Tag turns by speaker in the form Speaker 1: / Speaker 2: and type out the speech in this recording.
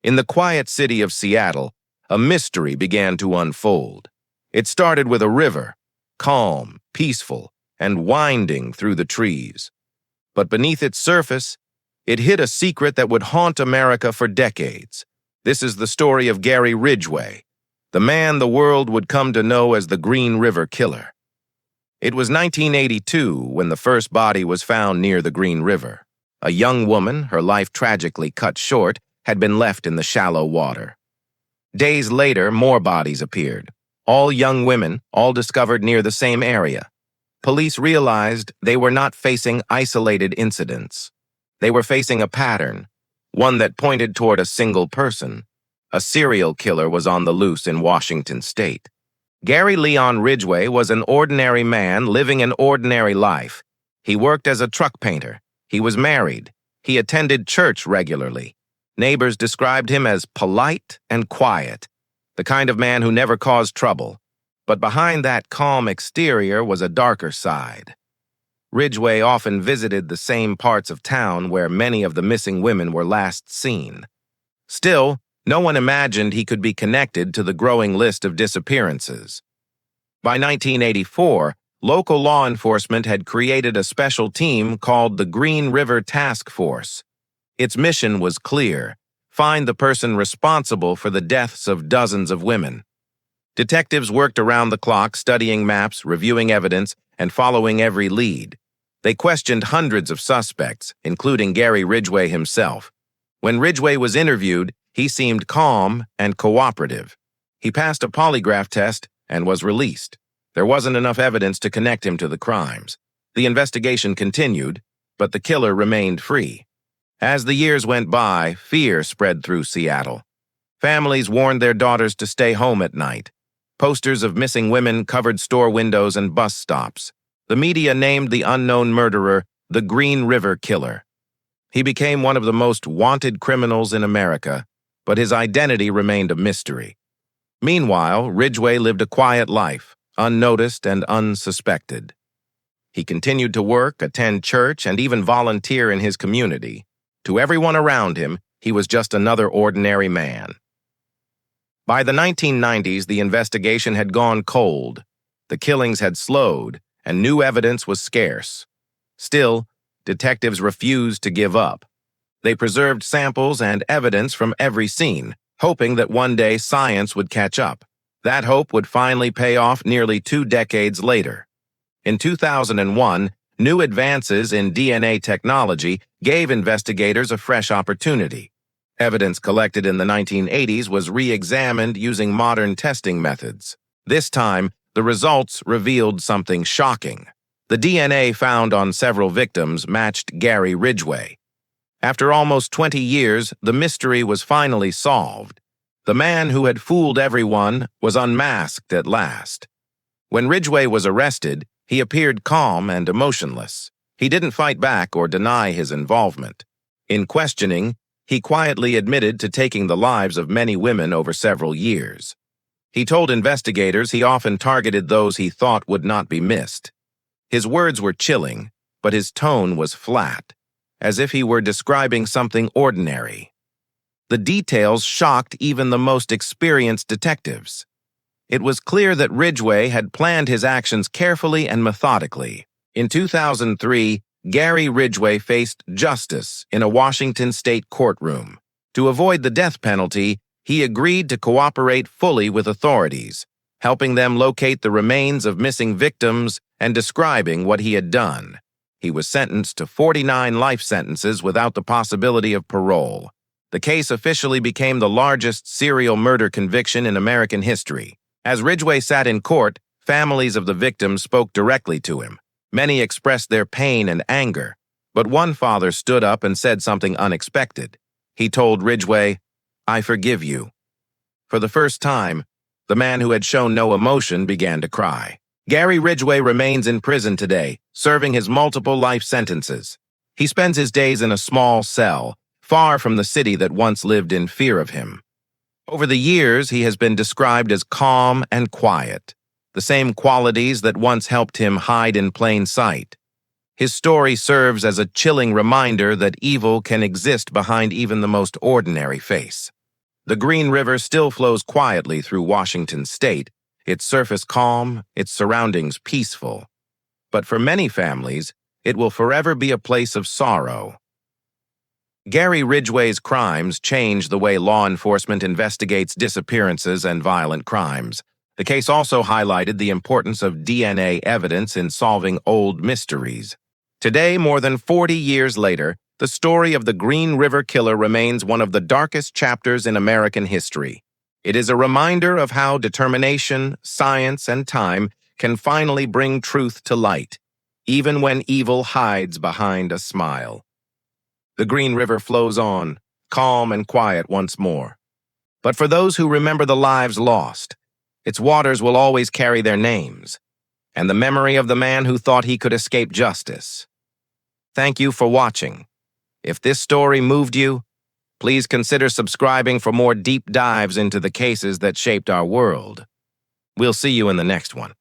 Speaker 1: In the quiet city of Seattle, a mystery began to unfold. It started with a river, calm, peaceful, and winding through the trees. But beneath its surface, it hid a secret that would haunt America for decades. This is the story of Gary Ridgway, the man the world would come to know as the Green River Killer. It was 1982 when the first body was found near the Green River. A young woman, her life tragically cut short, had been left in the shallow water. Days later, more bodies appeared. All young women, all discovered near the same area. Police realized they were not facing isolated incidents. They were facing a pattern, one that pointed toward a single person. A serial killer was on the loose in Washington state. Gary Leon Ridgway was an ordinary man living an ordinary life. He worked as a truck painter. He was married. He attended church regularly. Neighbors described him as polite and quiet, the kind of man who never caused trouble. But behind that calm exterior was a darker side. Ridgway often visited the same parts of town where many of the missing women were last seen. Still, no one imagined he could be connected to the growing list of disappearances. By 1984, local law enforcement had created a special team called the Green River Task Force. Its mission was clear: find the person responsible for the deaths of dozens of women. Detectives worked around the clock, studying maps, reviewing evidence, and following every lead. They questioned hundreds of suspects, including Gary Ridgway himself. When Ridgway was interviewed, he seemed calm and cooperative. He passed a polygraph test and was released. There wasn't enough evidence to connect him to the crimes. The investigation continued, but the killer remained free. As the years went by, fear spread through Seattle. Families warned their daughters to stay home at night. Posters of missing women covered store windows and bus stops. The media named the unknown murderer the Green River Killer. He became one of the most wanted criminals in America, but his identity remained a mystery. Meanwhile, Ridgway lived a quiet life, unnoticed and unsuspected. He continued to work, attend church, and even volunteer in his community. To everyone around him, he was just another ordinary man. By the 1990s, the investigation had gone cold. The killings had slowed, and new evidence was scarce. Still, detectives refused to give up. They preserved samples and evidence from every scene, hoping that one day science would catch up. That hope would finally pay off nearly 2 decades later. In 2001, new advances in DNA technology gave investigators a fresh opportunity. Evidence collected in the 1980s was re-examined using modern testing methods. This time, the results revealed something shocking. The DNA found on several victims matched Gary Ridgway. After almost 20 years, the mystery was finally solved. The man who had fooled everyone was unmasked at last. When Ridgway was arrested, he appeared calm and emotionless. He didn't fight back or deny his involvement. In questioning, he quietly admitted to taking the lives of many women over several years. He told investigators he often targeted those he thought would not be missed. His words were chilling, but his tone was flat, as if he were describing something ordinary. The details shocked even the most experienced detectives. It was clear that Ridgway had planned his actions carefully and methodically. In 2003, Gary Ridgway faced justice in a Washington state courtroom. To avoid the death penalty, he agreed to cooperate fully with authorities, helping them locate the remains of missing victims and describing what he had done. He was sentenced to 49 life sentences without the possibility of parole. The case officially became the largest serial murder conviction in American history. As Ridgway sat in court, families of the victims spoke directly to him. Many expressed their pain and anger, but one father stood up and said something unexpected. He told Ridgway, "I forgive you." For the first time, the man who had shown no emotion began to cry. Gary Ridgway remains in prison today, serving his multiple life sentences. He spends his days in a small cell, far from the city that once lived in fear of him. Over the years, he has been described as calm and quiet, the same qualities that once helped him hide in plain sight. His story serves as a chilling reminder that evil can exist behind even the most ordinary face. The Green River still flows quietly through Washington state, its surface calm, its surroundings peaceful. But for many families, it will forever be a place of sorrow. Gary Ridgway's crimes changed the way law enforcement investigates disappearances and violent crimes. The case also highlighted the importance of DNA evidence in solving old mysteries. Today, more than 40 years later, the story of the Green River Killer remains one of the darkest chapters in American history. It is a reminder of how determination, science, and time can finally bring truth to light, even when evil hides behind a smile. The Green River flows on, calm and quiet once more. But for those who remember the lives lost, its waters will always carry their names, and the memory of the man who thought he could escape justice. Thank you for watching. If this story moved you, please consider subscribing for more deep dives into the cases that shaped our world. We'll see you in the next one.